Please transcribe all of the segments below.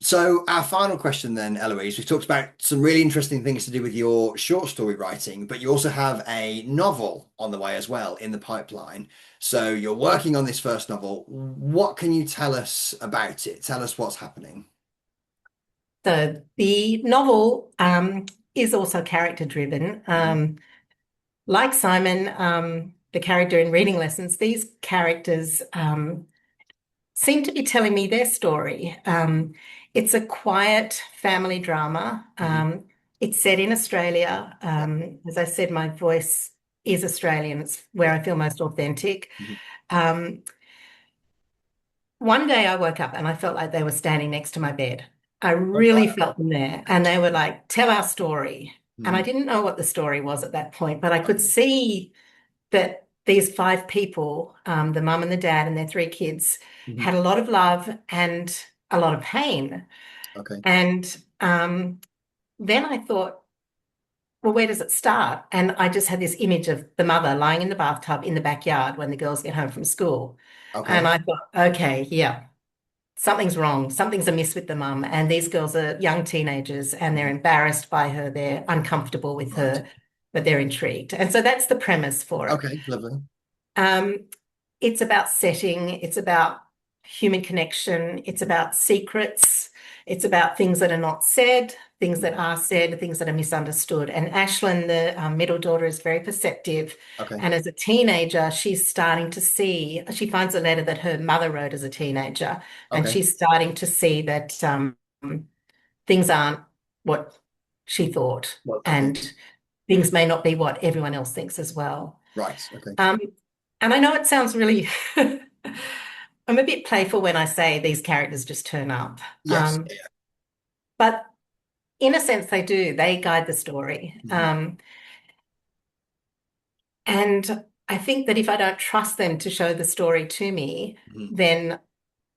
So our final question then, Eloise, we've talked about some really interesting things to do with your short story writing, but you also have a novel on the way as well in the pipeline. So you're working on this first novel. What can you tell us about it? Tell us what's happening. So the novel is also character driven. Mhm. Like Simon, the character in Reading Lessons, these characters seem to be telling me their story. It's a quiet family drama. Mhm. It's set in Australia. Yeah. As I said, my voice is Australian. It's where Yeah. I feel most authentic. Mhm. Um, One day I woke up and I felt like they were standing next to my bed. I Oh, really wow. felt them there. And they were like, tell our story. And I Mhm. didn't know what the story was at that point, but I could Okay. see that these five people, the mum and the dad and their three kids, Mhm. had a lot of love and a lot of pain. Okay. And then I thought, well, where does it start? And I just had this image of the mother lying in the bathtub in the backyard when the girls get home from school. And Okay. I thought, okay, yeah, something's wrong. Something's amiss with the mum. And these girls are young teenagers and they're Mhm. embarrassed by her. They're uncomfortable with Right. her, but they're intrigued. And so that's the premise for it. Okay. Lovely. Um, it's about setting, it's about human connection, it's about secrets, it's about things that are not said, things that Mhm. are said, things that are misunderstood. And Ashlyn, the middle daughter, is very perceptive. Okay. And as a teenager, she's starting to see, she finds a letter that her mother wrote as a teenager, and Okay. she's starting to see that things aren't what she thought, Well, okay. and things may not be what everyone else thinks as well. Right. Okay. Um, and I know it sounds really, I'm a bit playful when I say these characters just turn up. Yes. Yeah. But in a sense, they do. They guide the story. Mhm. And I think that if I don't trust them to show the story to me, Mhm. then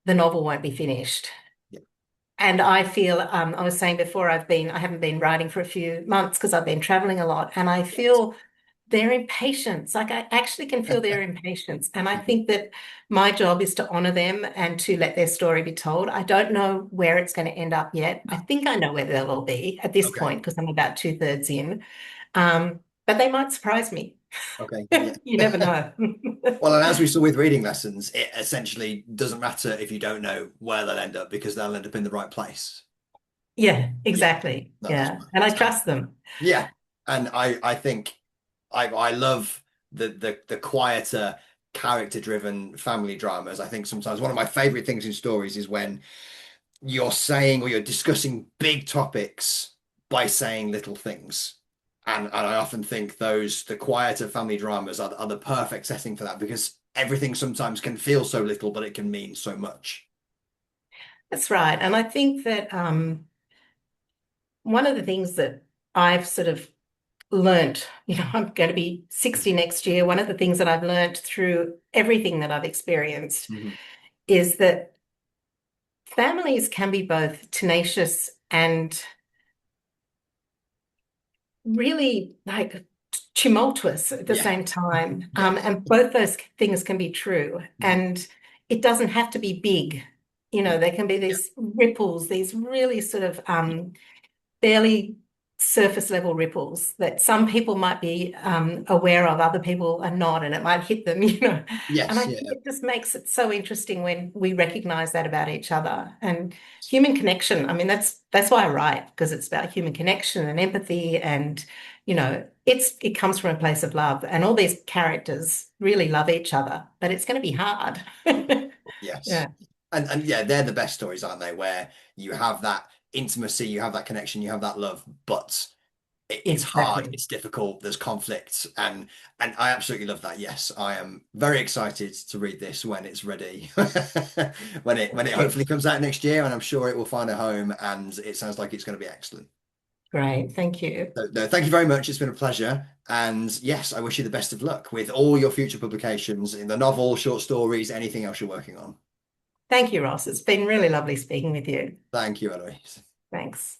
the novel won't be finished. Yeah. And I feel, I was saying before, I haven't been writing for a few months because I've been traveling a lot. And I Yes. feel their impatience. Like I actually can feel their impatience. And I Mhm. think that my job is to honor them and to let their story be told. I don't know where it's going to end up yet. I think I know where they'll be at this Okay. point because I'm about two-thirds in. But they might surprise me. Okay. Yeah. You never know. Well, and as we saw with reading lessons, it essentially doesn't matter if you don't know where they'll end up because they'll end up in the right place. Yeah, Yeah. exactly. No, that's Yeah. And I perfect. And trust them. yeah, and I think I love the quieter character driven family dramas. I think sometimes one of my favorite things in stories is when you're saying or you're discussing big topics by saying little things. And I often think the quieter family dramas are the perfect setting for that because everything sometimes can feel so little, but it can mean so much. That's right. And I think that one of the things that I've sort of learnt, I'm going to be 60 next year. One of the things that I've learnt through everything that I've experienced Mhm. is that families can be both tenacious and really like tumultuous at the Yeah, same time. yes. And both those things can be true. Mhm. And it doesn't have to be big. Yeah, There can be yeah, these ripples, these really sort of yeah. fairly surface level ripples that some people might be aware of, other people are not, and it might hit them. And Yes, I yeah. think it just makes it so interesting when we recognize that about each other and human connection. I mean, that's why I write, because it's about human connection and empathy, and it comes from a place of love, and all these characters really love each other, but it's going to be hard. Yes. Yeah, And yeah, they're the best stories, aren't they? Where you have that intimacy, you have that connection, you have that love, but it's hard, exactly. it's difficult, there's conflict, and I absolutely love that. Yes, I am very excited to read this when it's ready. When it hopefully comes out next year, and I'm sure it will find a home, and it sounds like it's going to be excellent. Great, thank you. So, no, thank you very much. It's been a pleasure. And yes, I wish you the best of luck with all your future publications in the novel, short stories, anything else you're working on. Thank you, Ross. It's been really lovely speaking with you. Thank you, Eloise. Thanks.